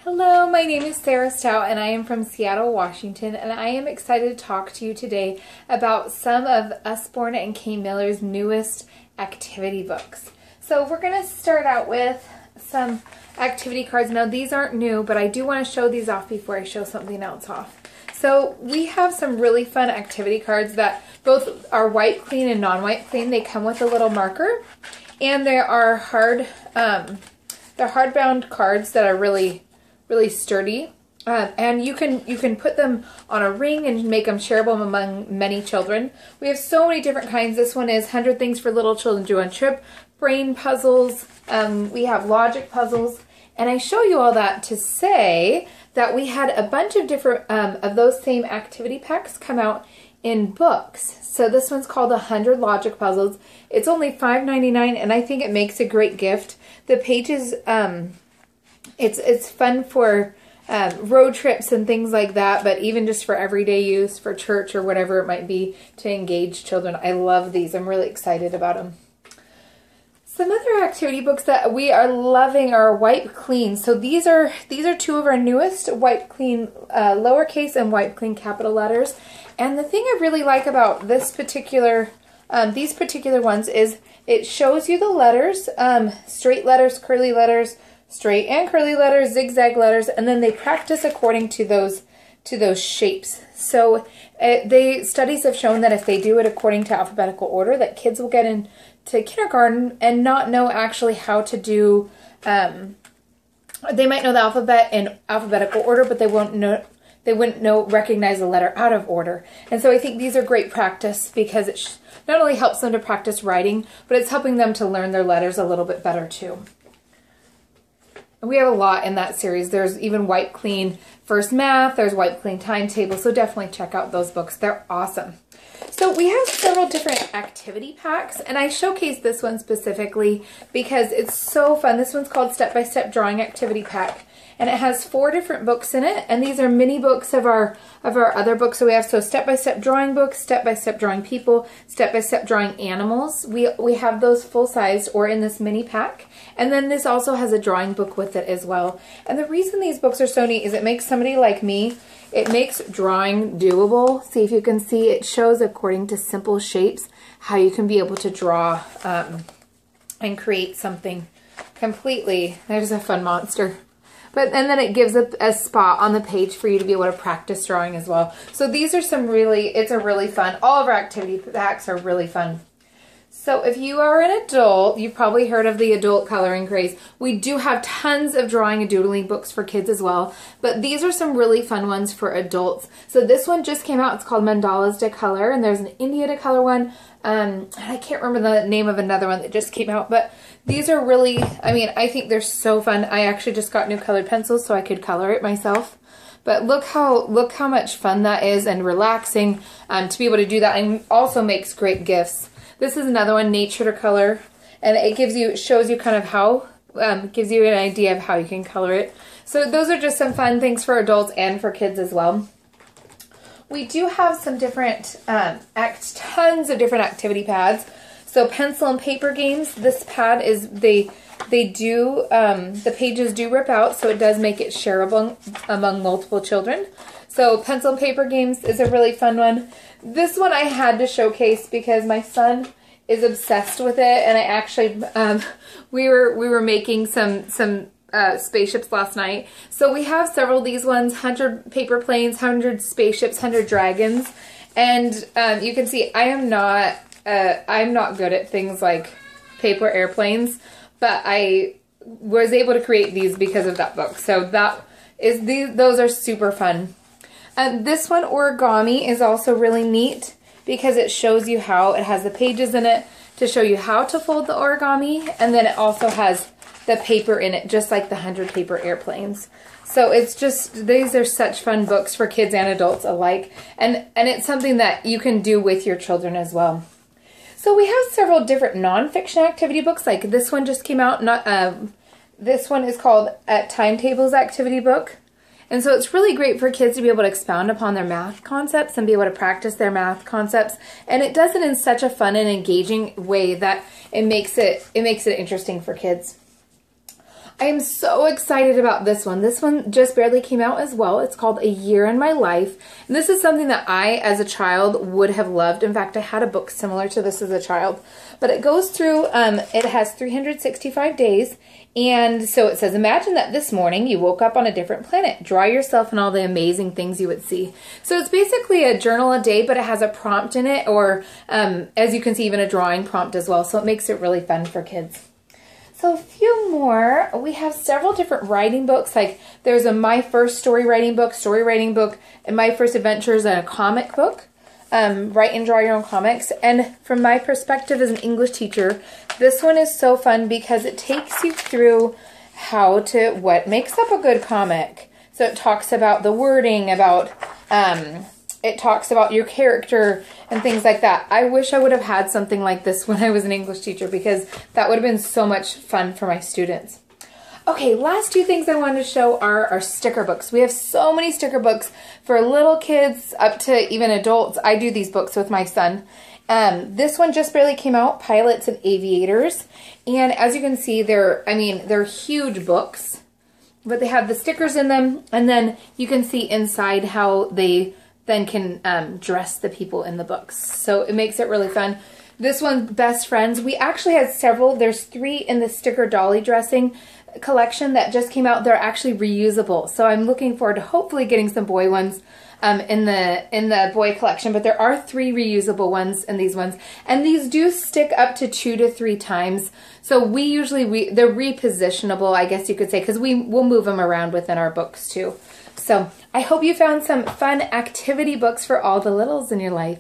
Hello, my name is Sarah Stout and I am from Seattle, Washington, and I am excited to talk to you today about some of Usborne and Kane Miller's newest activity books. So we're going to start out with some activity cards. Now these aren't new, but I do want to show these off before I show something else off. So we have some really fun activity cards that both are wipe clean and non-wipe clean. They come with a little marker, and they are they're hardbound cards that are really sturdy, and you can put them on a ring and make them shareable among many children. We have so many different kinds. This one is 100 Things for Little Children to Do on Trip, brain puzzles, we have logic puzzles, and I show you all that to say that we had a bunch of different of those same activity packs come out in books. So this one's called 100 Logic Puzzles. It's only $5.99, and I think it makes a great gift. The pages, it's fun for road trips and things like that, but even just for everyday use, for church or whatever it might be, to engage children. I love these. I'm really excited about them. Some other activity books that we are loving are Wipe Clean. So these are two of our newest, Wipe Clean lowercase and Wipe Clean capital letters. And the thing I really like about this particular these particular ones is it shows you the letters, straight letters, curly letters, straight and curly letters, zigzag letters, and then they practice according to those shapes. So studies have shown that if they do it according to alphabetical order, that kids will get into kindergarten and not know actually how to do, they might know the alphabet in alphabetical order, but they wouldn't recognize the letter out of order. And so I think these are great practice because it not only helps them to practice writing, but it's helping them to learn their letters a little bit better too. We have a lot in that series. There's even Wipe Clean First Math, there's Wipe Clean Timetable, so definitely check out those books. They're awesome. So we have several different activity packs, and I showcase this one specifically because it's so fun. This one's called Step by Step Drawing Activity Pack, and it has 4 different books in it, and these are mini books of our other books. So we have step-by-step drawing books, step-by-step drawing people, step-by-step drawing animals. We have those full-sized or in this mini pack, and then this also has a drawing book with it as well. And the reason these books are so neat is it makes somebody like me, it makes drawing doable. See if you can see, it shows according to simple shapes how you can be able to draw and create something completely. There's a fun monster. And then it gives a spot on the page for you to be able to practice drawing as well. So these are it's a really fun, all of our activity packs are really fun. So if you are an adult, you've probably heard of the adult coloring craze. We do have tons of drawing and doodling books for kids as well, but these are some really fun ones for adults. So this one just came out, it's called Mandalas to Color, and there's an India to Color one. I can't remember the name of another one that just came out, but these are really, I think they're so fun. I actually just got new colored pencils so I could color it myself. But look how much fun that is and relaxing to be able to do that, and also makes great gifts. This is another one, Nature to Color, and it shows you kind of how, gives you an idea of how you can color it. So those are just some fun things for adults and for kids as well. We do have some different, tons of different activity pads. So pencil and paper games, this pad is, the pages do rip out, so it does make it shareable among multiple children. So pencil and paper games is a really fun one. This one I had to showcase because my son is obsessed with it, and I actually, we were making some spaceships last night. So we have several of these ones, 100 paper planes, 100 spaceships, 100 dragons, and you can see I'm not good at things like paper airplanes, but I was able to create these because of that book. So those are super fun. This one, Origami, is also really neat because it shows you how, it has the pages in it to show you how to fold the origami, and then it also has the paper in it, just like the 100 paper airplanes. So it's just, these are such fun books for kids and adults alike, and it's something that you can do with your children as well. So we have several different nonfiction activity books, like this one just came out. This one is called Timetables Activity Book. And so it's really great for kids to be able to expound upon their math concepts and be able to practice their math concepts. And it does it in such a fun and engaging way that it makes it interesting for kids. I am so excited about this one. This one just barely came out as well. It's called A Year in My Life. And this is something that I, as a child, would have loved. In fact, I had a book similar to this as a child. But it goes through, it has 365 days. And so it says, imagine that this morning you woke up on a different planet. Draw yourself and all the amazing things you would see. So it's basically a journal a day, but it has a prompt in it, or as you can see, even a drawing prompt as well. So it makes it really fun for kids. So a few more. We have several different writing books. Like there's a My First Story writing book, and My First Adventures, and a comic book. Write and draw your own comics. And from my perspective as an English teacher, this one is so fun because it takes you through what makes up a good comic. So it talks about the wording, about it talks about your character and things like that. I wish I would have had something like this when I was an English teacher, because that would have been so much fun for my students. Okay, last two things I wanted to show are our sticker books. We have so many sticker books for little kids up to even adults. I do these books with my son. This one just barely came out, Pilots and Aviators. And as you can see, they're huge books, but they have the stickers in them. And then you can see inside how they then can dress the people in the books. So it makes it really fun. This one, Best Friends, we actually had several. There's 3 in the sticker dolly dressing collection that just came out. They're actually reusable. So I'm looking forward to hopefully getting some boy ones in the boy collection. But there are 3 reusable ones in these ones. And these do stick up to 2 to 3 times. So they're repositionable, I guess you could say, because we'll move them around within our books too. So I hope you found some fun activity books for all the littles in your life.